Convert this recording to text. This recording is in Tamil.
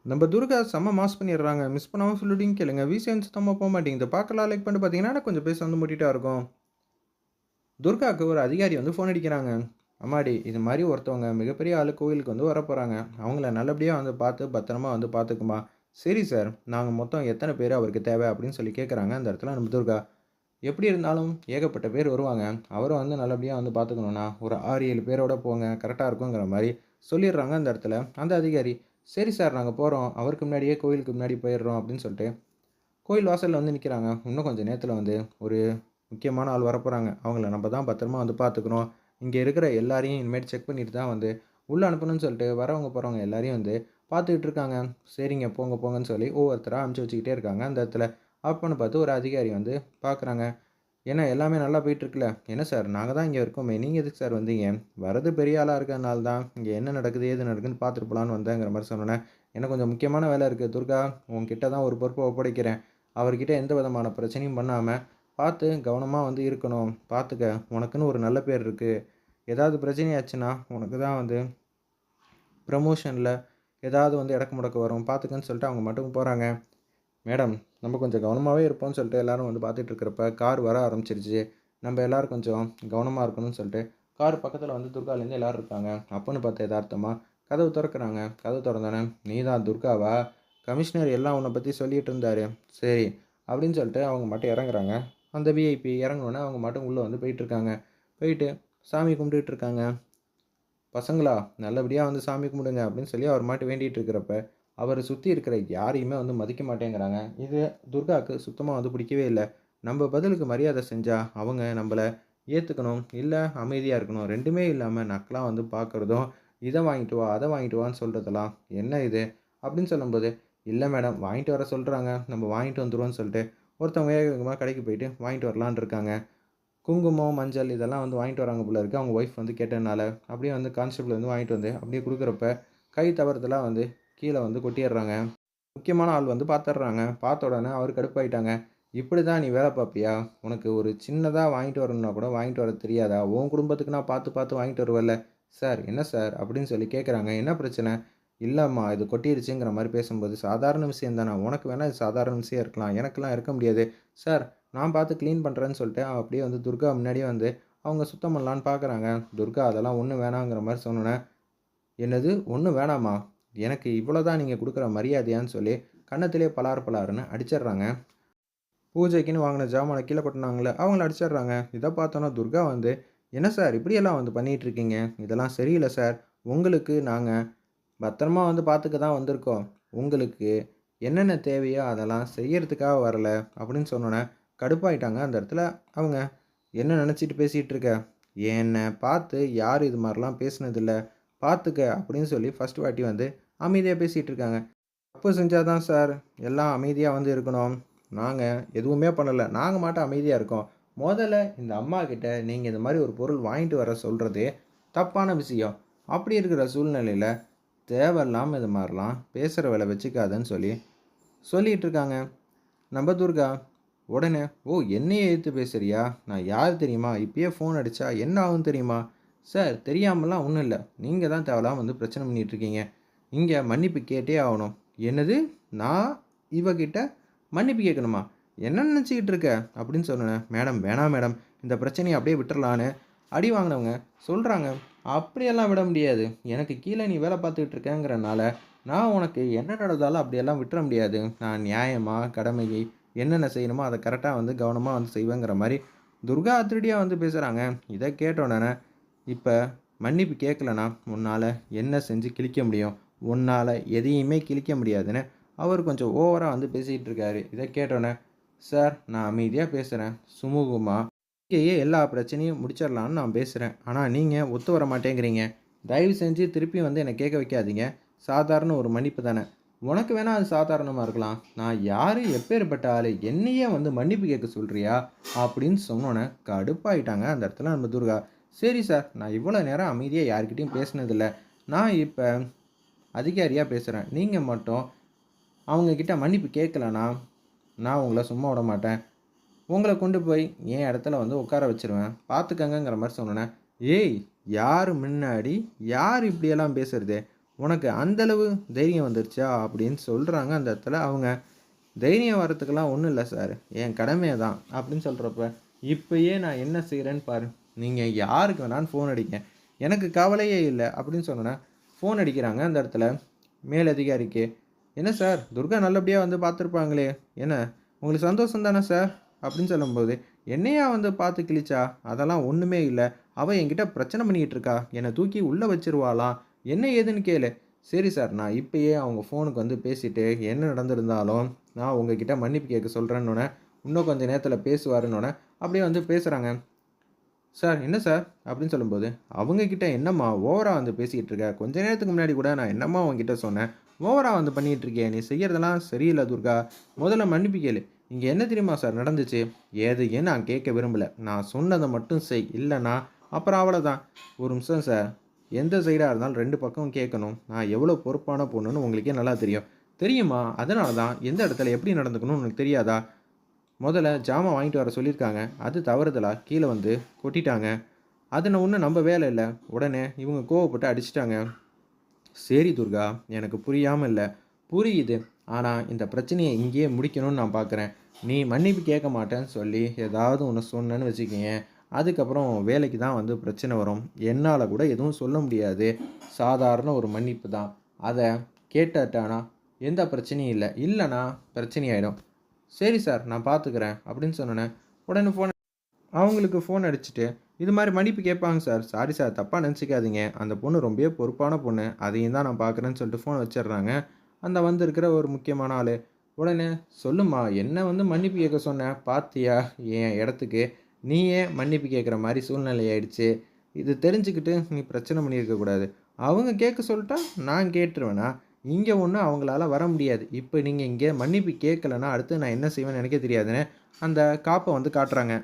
நம்ம துர்கா செம்ம மாஸ் பண்ணிடுறாங்க. மிஸ் பண்ணாம ஃபுல் வீடியோவும் கேளுங்க. விசிஎம் சுத்தமா போமாட்டேங்குது. பார்க்கலாம் லைக் பண்ணிட்டு பார்த்தீங்கன்னா, எனக்கு கொஞ்சம் பேச வந்து முட்டிட்டா இருக்கும். துர்காவுக்கு ஒரு அதிகாரி வந்து ஃபோன் அடிக்கிறாங்க. அம்மாடி இது மாரி ஒருத்தவங்க மிகப்பெரிய ஆளு கோவிலுக்கு வந்து வரப்போறாங்க. அவங்கள நல்லபடியா வந்து பார்த்து பத்திரமா வந்து பார்த்துக்குமா. சரி சார். நாங்க மொத்தம் எத்தன பேரு அவருக்கு தேவை அப்படின்னு சொல்லி கேட்குறாங்க. அந்த இடத்துல நம்ம துர்கா. எப்படி இருந்தாலும் ஏகப்பட்ட பேர் வருவாங்க. அவர வந்து நல்லபடியா வந்து பார்த்துக்கணும்னா, ஒரு 6, 7 பேரோட போங்க. கரெக்ட்டா இருக்குங்கிற மாரி சொல்லிடுறாங்க அந்த இடத்துல. அந்த அதிகாரி. சரி சார் நாங்க போறோம். அவருக்கு முன்னாடியே கோவிலுக்கு முன்னாடி போயிடுறோம் அப்படின்னு சொல்லிட்டு, கோயில் வாசல்ல வந்து நிக்கிறாங்க. இன்னும் கொஞ்சம் நேரத்துல வந்து ஒரு முக்கியமான ஆள் வரப்போறாங்க. அவங்கள நம்ம தான் பத்திரமா வந்து பார்த்துக்கணும். இங்க இருக்கிற எல்லாரையும் இனிமேட்டு செக் பண்ணிட்டு தான் வந்து உள்ள அனுப்பணும்னு சொல்லிட்டு வரவங்க, போறவங்க எல்லாரையும் வந்து பார்த்துக்கிட்டு இருக்காங்க. சரிங்க போங்க, போங்கன்னு சொல்லி ஒவ்வொருத்தரா அனுப்பிச்சு வச்சுக்கிட்டே இருக்காங்க அந்த இடத்துல. அப்பன்னு பார்த்து ஒரு அதிகாரி வந்து பார்க்குறாங்க. "என்ன எல்லாமே நல்லா போயிட்டுருக்குல்ல? என்ன சார் நாங்க தான் இங்க இருக்கோமே! நீங்க எதுக்கு சார் வந்தீங்க? வரது பெரிய ஆளா இருக்கறனால தான், இங்க என்ன நடக்குது, ஏது நடக்குதுன்னு பார்த்துட்டு போலான்னு வந்தேங்கிற" மாரி சொன்னோனே, "எனக்கு கொஞ்சம் முக்கியமான வேலை இருக்கு துர்கா. உன்கிட்ட தான் ஒரு பொறுப்ப ஒப்படைக்கிறேன். அவர்கிட்ட எந்த விதமான பிரச்சனையும் பண்ணாம, பார்த்து கவனமா வந்து இருக்கணும். பார்த்துக்க. உனக்குன்னு ஒரு நல்ல பேர் இருக்கு. ஏதாவது பிரச்சனை ஆச்சுன்னா, உனக்கு தான் வந்து ப்ரமோஷன்ல ஏதாவது வந்து எடக்கு முடக்கு வரும். பார்த்துக்கன்னு" சொல்லிட்டு அவங்க பாட்டுக்கு போறாங்க. மேடம், நம்ம கொஞ்சம் கவனமாவே இருப்போம்ன்னு சொல்லிட்டு எல்லாரும் வந்து பார்த்துட்டு இருக்கிறப்ப, கார் வர ஆரம்பிச்சிருச்சு. நம்ம எல்லாரும் கொஞ்சம் கவனமா இருக்கணும்னு சொல்லிட்டு, கார் பக்கத்தில வந்து துர்காலேருந்து எல்லாரும் இருக்காங்க. அப்பன்னு பார்த்து எதார்த்தமா கதவு தொறக்குறாங்க. கதவு தொறந்தோனே, "நீ தான் துர்காவா? கமிஷனர் எல்லாம் உன்ன பத்தி சொல்லிட்டு இருந்தாரு. சரி." அப்படின்னு சொல்லிட்டு அவங்க பாட்டுக்கு இறங்குறாங்க. அந்த விஐபி இறங்குனோனே அவங்க பாட்டுக்கு உள்ள வந்து போயிட்டுருக்காங்க. போயிட்டு சாமி கும்பிட்டுட்டு இருக்காங்க. "பசங்களா, நல்லபடியா வந்து சாமி கும்பிடுங்க" அப்படின்னு சொல்லி அவர் பாட்டு வேண்டிட்டு இருக்கிறப்ப, அவர சுத்தி இருக்கிற யாரையுமே வந்து மதிக்க மாட்டேங்கிறாங்க. இது துர்காவுக்கு சுத்தமா வந்து பிடிக்கவே இல்ல. நம்ப பதிலுக்கு மரியாதை செஞ்சா, அவங்க நம்பள ஏத்துக்கணும், இல்ல அமைதியா இருக்கணும். 2மே இல்லாம நக்கலா வந்து பார்க்குறதும், "இத வாங்கிட்டு வா, அத வாங்கிட்டு வான்னு" சொல்றதெல்லாம், "என்ன இது?" அப்படின்னு சொல்லும்போது, "இல்ல மேடம் வாங்கிட்டு வர சொல்றாங்க. நம்ம வாங்கிட்டு வந்துருவோம்ன்னு" சொல்லிட்டு, ஒருத்தவங்க வேக வேகமா கடைக்கு போயிட்டு வாங்கிட்டு வரலான்னு இருக்காங்க. குங்குமம், மஞ்சள் இதெல்லாம் வந்து வாங்கிட்டு வராங்க போல இருக்கு. அவங்க ஒய்ஃப் வந்து கேட்டதுனால, அப்படியே வந்து கான்ஸ்டபிள் வந்து வாங்கிட்டு வந்து, அப்படியே குடுக்குறப்ப, கை தவறுதலா வந்து கீழ வந்து கொட்டிர்றாங்க. முக்கியமான ஆள் வந்து பாத்துர்றாங்க. பார்த்த உடனே அவரு கடுப்பாயிட்டாங்க. "இப்படி தான் நீ வேல பார்ப்பியா? உனக்கு ஒரு சின்னதா வாங்கிட்டு வரணும்னா கூட வாங்கிட்டு வர தெரியாதா? உன் குடும்பத்துக்குன்னா பார்த்து பார்த்து வாங்கிட்டு வருவல்ல." "சார், என்ன சார்?" அப்படின்னு சொல்லி கேட்குறாங்க. "என்ன பிரச்சனை?" "இல்லம்மா, இது கொட்டிருச்சுங்கிற மாரி" பேசும்போது, "சாதாரண விஷயம் தானே. உனக்கு வேணா இது சாதாரண விஷயம் இருக்கலாம். எனக்கெல்லாம் இருக்க முடியாது." "சார், நான் பார்த்து கிளீன் பண்றேன்னு" சொல்லிட்டு அப்படியே வந்து துர்கா முன்னாடியே வந்து அவங்க சுத்தம் பண்ணலான்னு பார்க்குறாங்க. துர்கா அதெல்லாம் ஒண்ணும் வேணாங்கிற மாரி சொன்னோனே, "என்னது ஒண்ணும் வேணாமா? எனக்கு இவ்வளோ தான் நீங்க குடுக்குற மரியாதையான்னு" சொல்லி கன்னத்திலேயே பலார் பலாருன்னு அடிச்சிடுறாங்க. பூஜைக்குன்னு வாங்குன ஜாமான கீழ கொட்டுனாங்கல்ல, அவங்கள அடிச்சிடுறாங்க. இத பார்த்தோனே துர்கா வந்து, "என்ன சார் இப்படியெல்லாம் வந்து பண்ணிட்டு இருக்கீங்க? இதெல்லாம் சரியில்ல சார். உங்களுக்கு நாங்க பத்திரமா வந்து பார்த்துக்க தான் வந்திருக்கோம். உங்களுக்கு என்னென்ன தேவையோ அதெல்லாம் செய்யறதுக்காக வரல." அப்படின்னு சொன்னோனே, கடுப்பாயிட்டாங்க அந்த இடத்துல அவங்க. "என்ன நெனச்சிட்டு பேசிட்டு இருக்க? என்ன பார்த்து யாரும் இது மாரிலாம் பேசினதில்ல. பார்த்துக்க." அப்படின்னு சொல்லி ஃபர்ஸ்ட் வாட்டி வந்து அமைதியா பேசிட்டு இருக்காங்க. "தப்பு செஞ்சா தான் சார் எல்லாம் அமைதியா வந்து இருக்கணும். நாங்க எதுவுமே பண்ணல. நாங்க மாட்டும் அமைதியா இருக்கோம். மொதல்ல இந்த அம்மாகிட்ட நீங்க இந்த மாரி ஒரு பொருள் வாங்கிட்டு வர சொல்றதே தப்பான விஷயம். அப்படி இருக்கிற சூழ்நிலையில தேவையில்லாம இது மாரிலாம் பேசுற வேல வச்சுக்காதன்னு" சொல்லி சொல்லிட்டு இருக்காங்க. நம்ம துர்கா உடனே, "ஓ! என்னையே எதிர்த்து பேசுறியா? நான் யார் தெரியுமா? இப்பயே ஃபோன் அடிச்சா என்ன ஆகும் தெரியுமா?" "சார் தெரியாமலாம் ஒண்ணும் இல்ல. நீங்க தான் தேவையில்லாம வந்து பிரச்சனை பண்ணிட்டு இருக்கீங்க. இங்க மன்னிப்பு கேட்டே ஆவணும்." "என்னது? நான் இவகிட்ட மன்னிப்பு கேட்கணுமா? என்ன நெனச்சுக்கிட்டு இருக்க?" அப்படின்னு சொன்னோனே, "மேடம் வேணாம் மேடம். இந்த பிரச்சனைய அப்படியே விட்டுறலான்னு" அடி வாங்கினவங்க சொல்றாங்க. "அப்படியெல்லாம் விட முடியாது. எனக்கு கீழ நீ வேலை பார்த்துக்கிட்டு இருக்கேங்கிறனால, நான் உனக்கு என்ன நடந்தாலும் அப்படியெல்லாம் விட்டுற முடியாது. நான் நியாயமா, கடமையை என்னென்ன செய்யணுமோ அத கரெக்ட்டா வந்து கவனமா வந்து செய்வேங்கிற" மாரி துர்கா அதிரடியா வந்து பேசுறாங்க. இத கேட்ட உடனே, "இப்ப மன்னிப்பு கேட்கலனா, உன்னால என்ன செஞ்சு கிழிக்க முடியும்? உன்னால எதையுமே கிழிக்க முடியாதுன்னு" அவரு கொஞ்சம் ஓவரா வந்து பேசிட்டு இருக்காரு. இத கேட்டோனே, "சார் நான் அமைதியா பேசுறேன். சுமூகமா இங்கேயே எல்லா பிரச்சனையும் முடிச்சிடலான்னு நான் பேசுறேன். ஆனா நீங்க ஒத்து வர மாட்டேங்கிறீங்க. தயவு செஞ்சு திருப்பி வந்து என்ன கேட்க வைக்காதீங்க. சாதாரண ஒரு மன்னிப்பு தானே. உனக்கு வேணா அது சாதாரணமா இருக்கலாம். நான் யாரு? எப்பேர்ப்பட்ட ஆளு? என்னையே வந்து மன்னிப்பு கேட்க சொல்றியா?" அப்படின்னு சொன்னோனே கடுப்பாயிட்டாங்க அந்த இடத்துல நம்ம துர்கா. "சரி சார், நான் இவ்வளோ நேரம் அமைதியா யார்கிட்டயும் பேசினதில்ல. நான் இப்ப அதிகாரியா பேசுறேன். நீங்க மட்டும் அவங்க கிட்ட மன்னிப்பு கேட்கலனா, நான் உங்கள சும்மா விடமாட்டேன். உங்கள கொண்டு போய் என் இடத்துல வந்து உட்கார வச்சுருவேன். பார்த்துக்கங்கங்கிற" மாரி சொன்னோனே, "ஏய்! யாரு முன்னாடி யார் இப்படியெல்லாம் பேசுறது? உனக்கு அந்தளவு தைரியம் வந்துருச்சா அப்படின்னு சொல்கிறாங்க அந்த இடத்துல அவங்க. தைரியம் வரத்துக்கெல்லாம் ஒன்றும் இல்லை சார், என் கடமையை தான் அப்படின்னு சொல்கிறப்ப, இப்பயே நான் என்ன செய்கிறேன்னு பாரு, நீங்கள் யாருக்கு வேணாலும் ஃபோன் அடிங்க, எனக்கு கவலையே இல்லை அப்படின்னு சொன்னோன்னே ஃபோன் அடிக்கிறாங்க அந்த இடத்துல மேலதிகாரிக்கு. என்ன சார், துர்கா நல்லபடியாக வந்து பார்த்துருப்பாங்களே, என்ன உங்களுக்கு சந்தோஷம் தானே சார் அப்படின்னு சொல்லும்போது, என்னையா வந்து பார்த்து கிழிச்சா, அதெல்லாம் ஒன்றுமே இல்லை, அவள் என்கிட்ட பிரச்சனை பண்ணிக்கிட்டு இருக்கா, என்னை தூக்கி உள்ளே வச்சிருவாளாம், என்ன ஏதுன்னு கேளு. சரி சார், நான் இப்பயே அவங்க ஃபோனுக்கு வந்து பேசிவிட்டு என்ன நடந்திருந்தாலும் நான் உங்ககிட்ட மன்னிப்பு கேட்க சொல்கிறேன்னொன்னே, இன்னும் கொஞ்சம் நேரத்தில் பேசுவாருன்னொன்னே அப்படியே வந்து பேசுகிறாங்க. சார் என்ன சார் அப்படின்னு சொல்லும்போது, அவங்கக்கிட்ட என்னம்மா ஓவராக வந்து பேசிக்கிட்டு இருக்க, கொஞ்ச நேரத்துக்கு முன்னாடி கூட நான் என்னம்மா உங்ககிட்ட சொன்னேன், ஓவராக வந்து பண்ணிகிட்டு இருக்கேன், நீ செய்கிறதெல்லாம் சரியில்லை துர்கா, முதல்ல மன்னிப்பு கேளு. இங்கே என்ன தெரியுமா சார் நடந்துச்சு, எதையும் நான் கேட்க விரும்பலை, நான் சொன்னதை மட்டும் செய், இல்லைன்னா அப்புறம் அவ்வளோதான். ஒரு நிமிஷம் சார், எந்த சைடாக இருந்தாலும் 2 பக்கம் கேட்கணும், நான் எவ்வளோ பொறுப்பான பொண்ணுன்னு உங்களுக்கே நல்லா தெரியும். தெரியுமா, அதனால தான் எந்த இடத்துல எப்படி நடந்துக்கணும்னு உனக்கு தெரியாதா, முதல்ல ஜாமான் வாங்கிட்டு வர சொல்லியிருக்காங்க, அது தவறுதலா கீழே வந்து கொட்டிட்டாங்க, அது நான் ஒன்றும் நம்ம வேலை இல்லை, உடனே இவங்க கோவப்பட்டு அடிச்சிட்டாங்க. சரி துர்கா, எனக்கு புரியாமல் இல்லை, புரியுது, ஆனால் இந்த பிரச்சனையை இங்கேயே முடிக்கணும்னு நான் பார்க்குறேன். நீ மன்னிப்பு கேட்க மாட்டேன்னு சொல்லி ஏதாவது ஒன்று சொன்னேன்னு வச்சுக்கிங்க, அதுக்கப்புறம் வேலைக்கு தான் வந்து பிரச்சனை வரும், என்னால் கூட எதுவும் சொல்ல முடியாது, சாதாரண ஒரு மன்னிப்பு தான், அதை கேட்டுட்டானா எந்த பிரச்சனையும் இல்லை, இல்லைனா பிரச்சனையாயிடும். சரி சார், நான் பார்த்துக்கிறேன் அப்படின்னு சொன்னோன்னே உடனே அவங்களுக்கு ஃபோன் அடிச்சுட்டு, இது மாதிரி மன்னிப்பு கேட்பாங்க சார், சாரி சார் தப்பாக நினச்சிக்காதீங்க, அந்த பொண்ணு ரொம்பவே பொறுப்பான பொண்ணு, அதையும் தான் நான் பார்க்குறேன்னு சொல்லிட்டு ஃபோன் வச்சிடுறாங்க அந்த வந்திருக்கிற ஒரு முக்கியமான ஆள். உடனே சொல்லுமா, என்ன வந்து மன்னிப்பு கேட்க சொன்னேன், பார்த்தியா என் இடத்துக்கு நீயே மன்னிப்பு கேட்குற மாதிரி சூழ்நிலை ஆயிடுச்சு, இது தெரிஞ்சுக்கிட்டு நீ பிரச்சனை பண்ணியிருக்கக்கூடாது, அவங்க கேட்க சொல்லிட்டா நான் கேட்டுருவேனா, இங்கே ஒன்றும் அவங்களால வர முடியாது, இப்போ நீங்கள் இங்கே மன்னிப்பு கேட்கலன்னா அடுத்து நான் என்ன செய்வேன்னு எனக்கே தெரியாதுன்னு அந்த காப்பை வந்து காட்டுறாங்க.